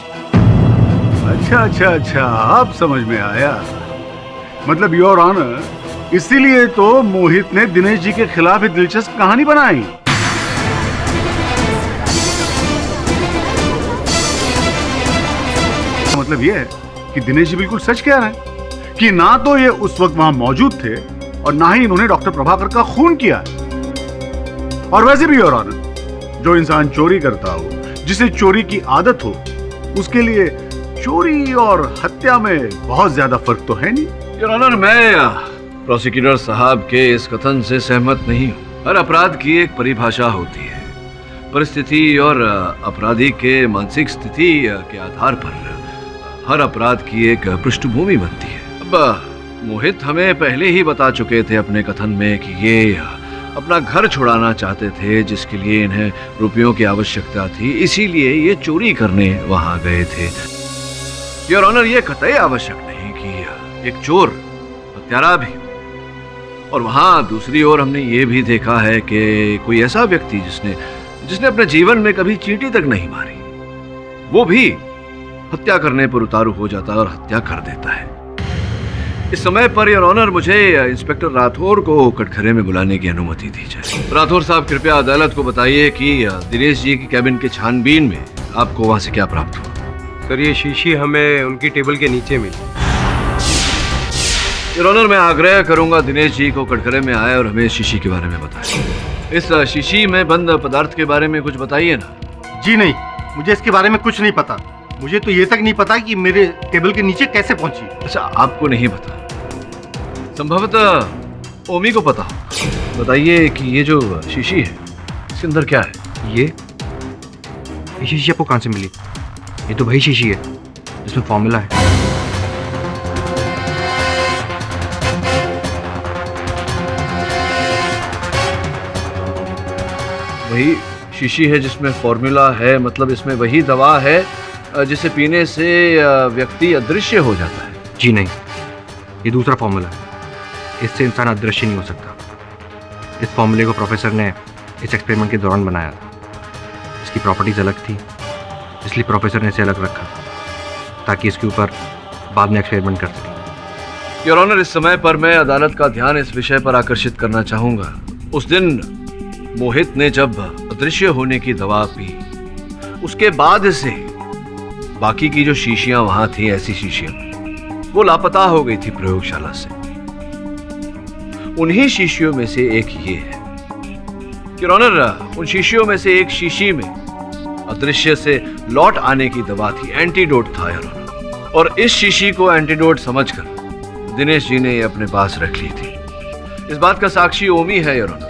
अच्छा, अब समझ में आया। मतलब योर ऑनर, इसीलिए तो मोहित ने दिनेश जी के खिलाफ एक दिलचस्प कहानी बनाई। मतलब ये है कि दिनेश जी बिल्कुल सच कह रहे हैं कि ना तो ये उस वक्त वहां मौजूद थे और ना ही इन्होंने डॉक्टर प्रभाकर का खून किया है। और वैसे भी योर ऑनर, जो इंसान चोरी करता हो, जिसे चोरी की आदत हो, उसके लिए चोरी और हत्या में बहुत ज्यादा फर्क तो है नहीं। योर ऑनर, मैं प्रोसिक्यूटर साहब के इस कथन से सहमत नहीं हूँ। हर अपराध की एक परिभाषा होती है, परिस्थिति और अपराधी के मानसिक स्थिति के आधार पर हर अपराध की एक पृष्ठभूमि बनती है। अब मोहित हमें पहले ही बता चुके थे अपने कथन में कि ये अपना घर छुड़ाना चाहते थे, जिसके लिए इन्हें रुपयों की आवश्यकता थी, इसीलिए ये चोरी करने वहां गए थे। योर ऑनर, ये कतई आवश्यक नहीं कि एक चोर हत्यारा भी हो। और वहां दूसरी ओर हमने ये भी देखा है कि कोई ऐसा व्यक्ति जिसने अपने जीवन में कभी चींटी तक नहीं मारी, वो भी हत्या करने पर उतारू हो जाता है और हत्या कर देता है। इस समय पर योर ऑनर, मुझे इंस्पेक्टर राठौर को कटघरे में बुलाने की अनुमति दी जाए। राठौर साहब, कृपया अदालत को बताइए कि दिनेश जी की कैबिन के छानबीन में आपको वहां से क्या प्राप्त हुआ। सर, ये शीशी हमें उनकी टेबल के नीचे मिली। योर ऑनर, मैं आग्रह करूंगा दिनेश जी को कटघरे में आए और हमें इस शीशी के बारे में बताएं। इस शीशी में बंद पदार्थ के बारे में कुछ बताइए ना। जी नहीं, मुझे इसके बारे में कुछ नहीं पता। मुझे तो ये तक नहीं पता कि मेरे टेबल के नीचे कैसे पहुंची। अच्छा, आपको नहीं पता, संभवतः ओमी को पता हो। बताइए कि ये जो शीशी है, इसके अंदर क्या है? ये शीशी आपको कहाँ से मिली? ये तो वही शीशी है जिसमें फॉर्मूला है। वही शीशी है जिसमें फॉर्मूला है, मतलब इसमें वही दवा है जिसे पीने से व्यक्ति अदृश्य हो जाता है। जी नहीं, ये दूसरा फॉर्मूला है। इससे इंसान अदृश्य नहीं हो सकता। इस फॉर्मूले को प्रोफेसर ने इस एक्सपेरिमेंट के दौरान बनाया था। इसकी प्रॉपर्टीज अलग थी, इसलिए प्रोफेसर ने इसे अलग रखा ताकि इसके ऊपर बाद में एक्सपेरिमेंट कर सके। योर ऑनर, इस समय पर मैं अदालत का ध्यान इस विषय पर आकर्षित करना चाहूंगा। उस दिन मोहित ने जब अदृश्य होने की दवा पी, उसके बाद से बाकी की जो शीशियां वहां थी, ऐसी शीशियां, वो लापता हो गई थी प्रयोगशाला से। उन्हीं शीशियों में से एक ये है। योर ऑनर, उन शीशियों में से एक शीशी में अदृश्य से लौट आने की दवा थी, एंटीडोट था योर ऑनर। और इस शीशी को एंटीडोट समझकर दिनेश जी ने ये अपने पास रख ली थी। इस बात का साक्षी ओमी है योर ऑनर।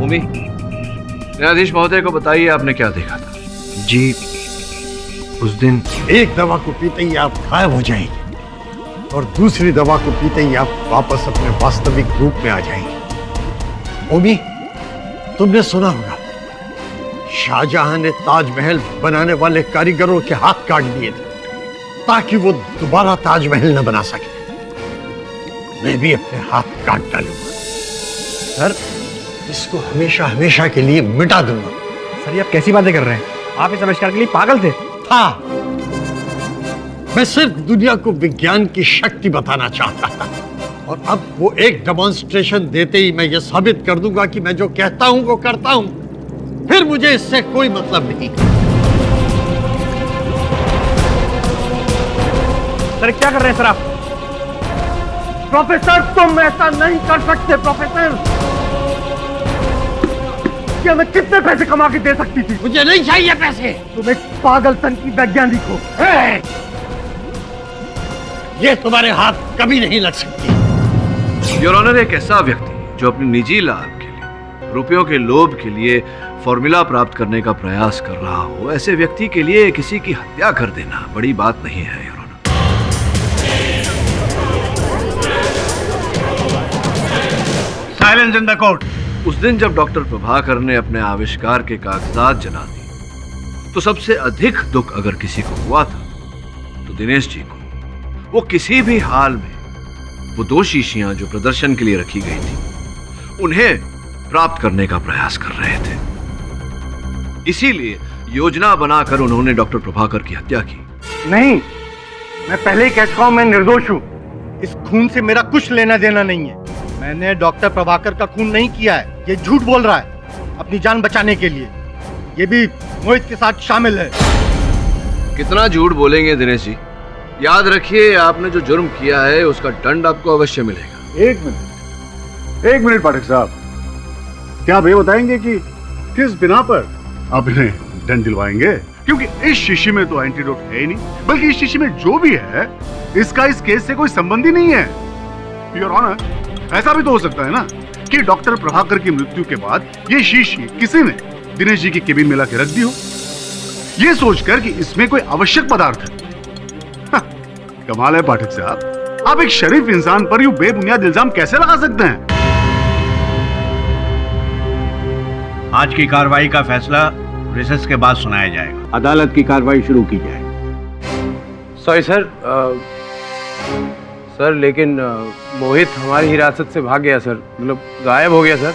ओमी, न्यायाधीश महोदय को बताइए आपने क्या देखा था। जी, उस दिन एक दवा को पीते ही आप गायब हो जाएंगे और दूसरी दवा को पीते ही आप वापस अपने वास्तविक रूप में आ जाएंगे। ओमी, तुमने सुना होगा शाहजहां ने ताजमहल बनाने वाले कारीगरों के हाथ काट दिए थे ताकि वो दोबारा ताजमहल न बना सके। मैं भी अपने हाथ काट डालूंगा सर, इसको हमेशा हमेशा के लिए मिटा दूंगा। सर, ये आप कैसी बातें कर रहे हैं? आप इस आविष्कार के लिए पागल थे। हाँ, मैं सिर्फ दुनिया को विज्ञान की शक्ति बताना चाहता था और अब वो एक डेमोन्स्ट्रेशन देते ही मैं ये साबित कर दूंगा कि मैं जो कहता हूं वो करता हूं। फिर मुझे इससे कोई मतलब नहीं। सर, क्या कर रहे हैं सर आप? प्रोफेसर, तुम ऐसा नहीं कर सकते। प्रोफेसर, क्या मैं कितने पैसे कमा के दे सकती थी? मुझे नहीं चाहिए पैसे। तुम एक पागलपन की वैज्ञानिक हो। ये तुम्हारे हाथ कभी नहीं लग सकती। योर ऑनर, एक ऐसा व्यक्ति जो अपने निजी लाभ के लिए, रुपयों के लोभ के लिए फॉर्मूला प्राप्त करने का प्रयास कर रहा हो, ऐसे व्यक्ति के लिए किसी की हत्या कर देना बड़ी बात नहीं है your honour. Silence in the court. उस दिन जब डॉक्टर प्रभाकर ने अपने आविष्कार के कागजात जला दिए, तो सबसे अधिक दुख अगर किसी को हुआ था तो दिनेश जी को। वो किसी भी हाल में वो दो शीशियां जो प्रदर्शन के लिए रखी गई थी, उन्हें प्राप्त करने का प्रयास कर रहे थे। इसीलिए योजना बनाकर उन्होंने डॉक्टर प्रभाकर की हत्या की। नहीं, मैं पहले ही कह चुका हूं, मैं निर्दोष हूं। इस खून से मेरा कुछ लेना देना नहीं है। मैंने डॉक्टर प्रभाकर का खून नहीं किया है। ये झूठ बोल रहा है अपनी जान बचाने के लिए। ये भी मोहित के साथ शामिल है। कितना झूठ बोलेंगे दिनेश जी? याद रखिए, आपने जो जुर्म किया है उसका दंड आपको अवश्य मिलेगा। एक मिनट पाठक साहब, क्या आप ये बताएंगे कि किस बिना पर आप इन्हें दंड दिलवाएंगे? क्योंकि इस शीशी में तो एंटीडोट है ही नहीं, बल्कि इस शीशी में जो भी है इसका इस केस से कोई संबंध ही नहीं है। योर ऑनर, ऐसा भी तो हो सकता है ना कि डॉक्टर प्रभाकर की मृत्यु के बाद ये शीशी किसी ने दिनेश जी की केबिन में लाके रख दी हो, ये सोचकर कि इसमें कोई आवश्यक पदार्थ है। कमाल है पाठक साहब, आप एक शरीफ इंसान पर यूं बेबुनियाद इल्जाम कैसे लगा सकते हैं? आज की कार्रवाई का फैसला रिसेस के बाद सुनाया जाएगा। अदालत की कार्रवाई शुरू की जाए। सॉरी सर, सर लेकिन मोहित हमारी हिरासत से भाग गया सर, मतलब गायब हो गया sir.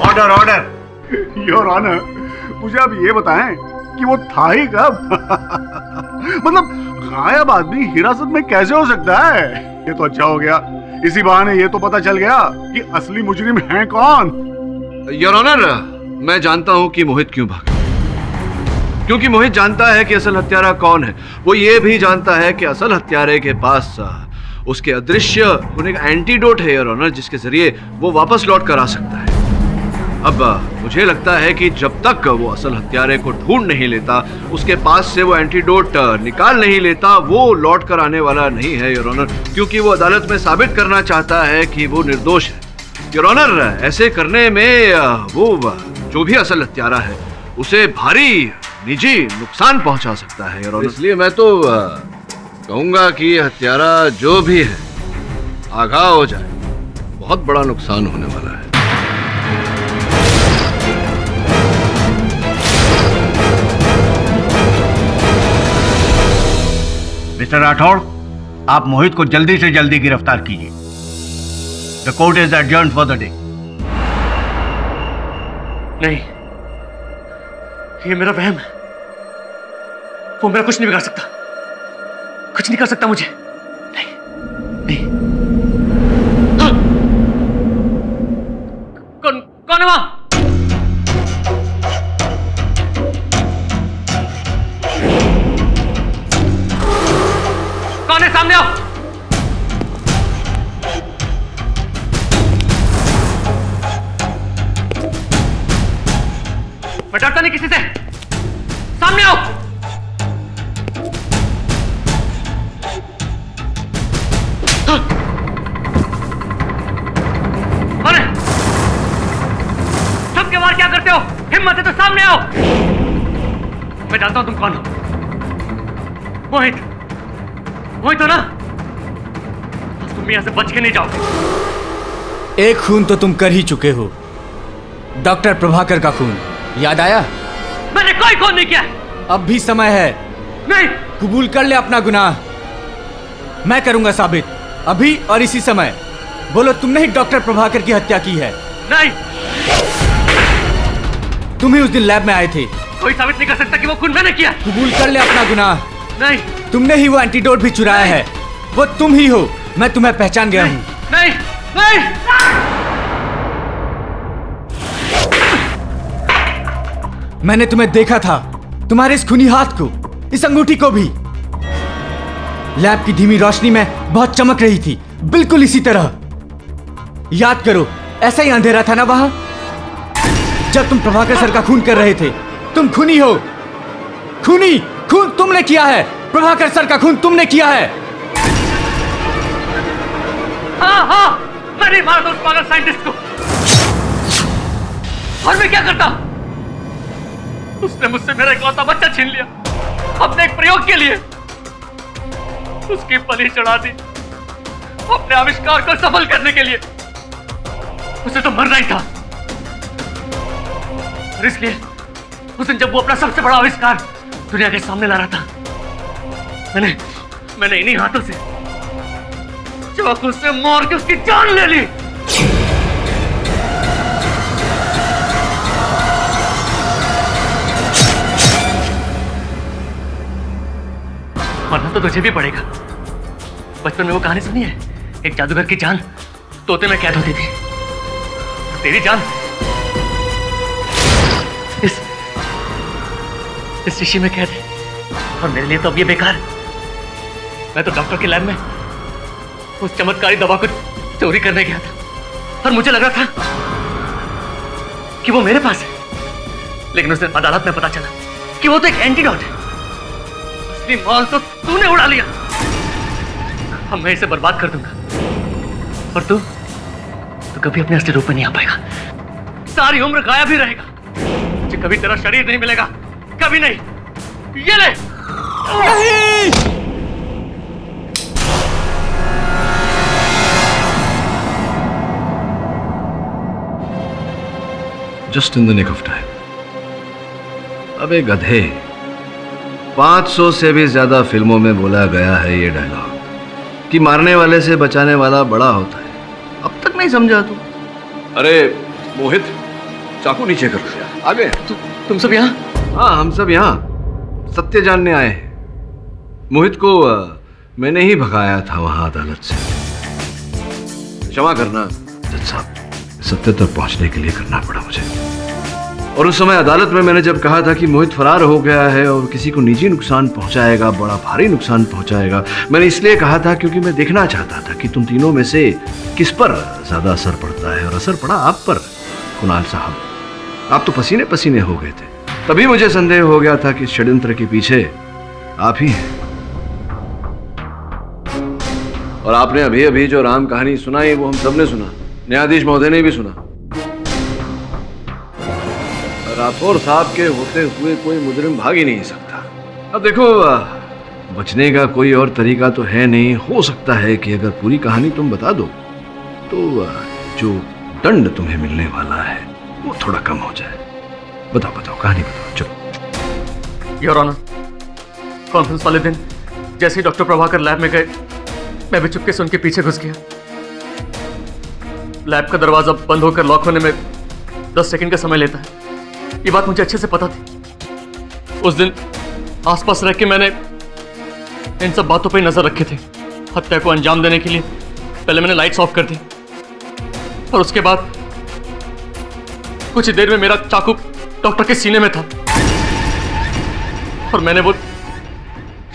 Order order. Your honour, मुझे आप ये बताएं कि वो था ही कब? मतलब गायब आदमी हिरासत में कैसे हो सकता है? ये तो अच्छा हो गया, इसी बहाने ये तो पता चल गया कि असली मुजरिम है कौन। योर ऑनर, मैं जानता हूं कि मोहित क्यों भागा, क्योंकि मोहित जानता है कि असल हत्यारा कौन है। वो ये भी जानता है कि असल हत्यारे के पास उसके अदृश्य होने का एंटीडोट है योर ऑनर, जिसके जरिए वो वापस लौट कर आ सकता है। अब मुझे लगता है कि जब तक वो असल हत्यारे को ढूंढ नहीं लेता, उसके पास से वो एंटीडोट निकाल नहीं लेता, वो लौट कर आने वाला नहीं है योर ऑनर, क्योंकि वो अदालत में साबित करना चाहता है कि वो निर्दोष है। योर ऑनर, ऐसे करने में वो जो भी असल हत्यारा है उसे भारी निजी नुकसान पहुंचा सकता है योर ऑनर। इसलिए मैं तो कहूंगा कि हत्यारा जो भी है आगाह हो जाए, बहुत बड़ा नुकसान होने वाला है। मिस्टर राठौड़, आप मोहित को जल्दी से जल्दी गिरफ्तार कीजिए। The court is adjourned for the day. नहीं, ये मेरा वहम है। वो मेरा कुछ नहीं बिगाड़ सकता, कुछ नहीं कर सकता मुझे। नहीं, नहीं। हाँ। कौन है वहां? कौन है? सामने आओ। मैं डरता नहीं किसी से। सामने आओ। हाँ। कौन है? छुप के बाहर क्या करते हो? हिम्मत है तो सामने आओ। मैं जानता हूं तुम कौन हो। मोहित, मोहित हो ना? तुम यहां से बच के नहीं जाओगे। एक खून तो तुम कर ही चुके हो, डॉक्टर प्रभाकर का खून। याद आया? मैंने कोई खून नहीं किया। अब भी समय है। नहीं। कबूल कर ले अपना गुनाह। मैं करूंगा साबित, अभी और इसी समय। बोलो, तुमने ही डॉक्टर प्रभाकर की हत्या की है? नहीं। तुम ही उस दिन लैब में आए थे। कोई साबित नहीं कर सकता कि वो खून मैंने किया। कबूल कर ले अपना गुनाह। नहीं। तुमने ही वो एंटीडोट भी चुराया है। वो तुम ही हो। मैं तुम्हें पहचान गया हूं। नहीं, नहीं। मैंने तुम्हें देखा था, तुम्हारे इस खूनी हाथ को, इस अंगूठी को भी। लैब की धीमी रोशनी में बहुत चमक रही थी, बिल्कुल इसी तरह। याद करो, ऐसा ही अंधेरा था ना वहां, जब तुम प्रभाकर सर का खून कर रहे थे। तुम खूनी हो, खूनी। खून तुमने किया है, प्रभाकर सर का खून तुमने किया है। हाँ हाँ, मैं नहीं मारता उस पागल साइंटिस्ट को। और मैं क्या करता? उसने मुझसे मेरा इकलौता बच्चा छीन लिया, अपने एक प्रयोग के लिए। उसकी बलि चढ़ा दी अपने आविष्कार को सफल करने के लिए। उसे तो मरना ही था। और इसलिए उस दिन जब वो अपना सबसे बड़ा आविष्कार दुनिया के सामने ला रहा था, मैंने इन्हीं हाथों से चाकू से मार के उसकी जान ले ली। मरना तो तुझे भी पड़ेगा। बचपन में वो कहानी सुनी है, एक जादूगर की जान तोते में कैद होती थी। तेरी जान इस शीशी में कैद है, और मेरे लिए तो अब ये बेकार। मैं तो डॉक्टर के लैब में उस चमत्कारी दवा को चोरी करने गया था, और मुझे लग रहा था कि वो मेरे पास है, लेकिन उस दिन अदालत में पता चला कि वो तो एक एंटीडोट है। असली माल तो तूने उड़ा लिया। अब मैं इसे बर्बाद कर दूंगा, और तू कभी अपने असली रूप में नहीं आ पाएगा। सारी उम्र गायब ही रहेगा। मुझे कभी तेरा शरीर नहीं मिलेगा, कभी नहीं। ये ले। Just in the nick of time. अबे गधे, 500 से भी ज्यादा फिल्मों में बोला गया है ये डायलॉग कि मारने वाले से बचाने वाला बड़ा होता है। अब तक नहीं समझा तू? अरे मोहित, चाकू नीचे कर दिया। आ गए तुम सब यहाँ? हाँ, हम सब यहाँ सत्य जानने आए हैं। मोहित को मैंने ही भगाया था वहां अदालत से। क्षमा करना जज साहब, सत्य तक पहुंचने के लिए करना पड़ा मुझे। और उस समय अदालत में मैंने जब कहा था कि मोहित फरार हो गया है और किसी को निजी नुकसान पहुंचाएगा, बड़ा भारी नुकसान पहुंचाएगा, मैंने इसलिए कहा था क्योंकि मैं देखना चाहता था कि तुम तीनों में से किस पर ज्यादा असर पड़ता है। और असर पड़ा आप पर, कुणाल साहब। आप तो पसीने पसीने हो गए थे। तभी मुझे संदेह हो गया था कि षड्यंत्र के पीछे आप ही हैं। और आपने अभी अभी जो राम कहानी सुनाई वो हम सबने सुना, न्यायाधीश महोदय ने भी सुना। राठौर साहब के होते हुए कोई मुजरिम भाग ही नहीं सकता। अब देखो, बचने का कोई और तरीका तो है नहीं। हो सकता है कि अगर पूरी कहानी तुम बता दो तो जो दंड तुम्हें मिलने वाला है वो थोड़ा कम हो जाए। बताओ बताओ, कहानी बताओ, चलो। योर ऑनर, कॉन्फ्रेंस वाले दिन जैसे ही डॉक्टर प्रभाकर लैब में गए, मैं भी चुपके से उनके पीछे घुस गया। लैब का दरवाजा बंद होकर लॉक होने में 10 सेकंड का समय लेता है। ये बात मुझे अच्छे से पता थी। उस दिन आसपास रह के मैंने इन सब बातों पे नजर रखे थे। हत्या को अंजाम देने के लिए पहले मैंने लाइट्स ऑफ कर दी, और उसके बाद कुछ ही देर में मेरा चाकू डॉक्टर के सीने में था, और मैंने वो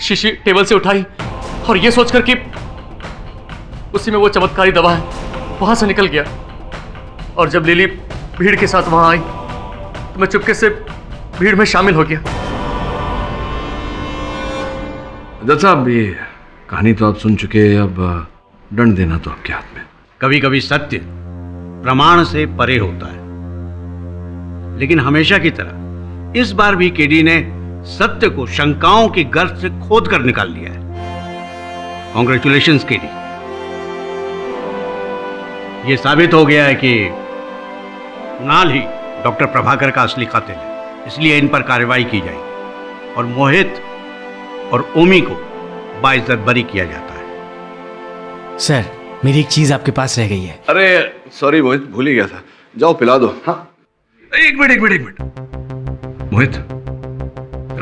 शीशी टेबल से उठाई और ये सोचकर कि उसी में वो चमत्कारी दवा है, वहां से निकल गया। और जब लिली भीड़ के साथ वहां आई तो मैं चुपके से भीड़ में शामिल हो गया। जज साहब, ये कहानी तो आप सुन चुके, अब दंड देना तो आपके हाथ में। कभी कभी सत्य प्रमाण से परे होता है, लेकिन हमेशा की तरह इस बार भी केडी ने सत्य को शंकाओं की गर्त से खोद कर निकाल लिया है। Congratulations KD. यह साबित हो गया है कि कुणाल ही डॉक्टर प्रभाकर का असली कातिल है, इसलिए इन पर कार्रवाई की जाएगी और मोहित और ओमी को बाइज्जत बरी किया जाता है। सर, मेरी एक चीज आपके पास रह गई है। अरे सॉरी मोहित, भूल ही गया था। जाओ पिला दो। हाँ, एक मिनट मोहित,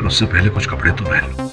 उससे पहले कुछ कपड़े तो पहन लो।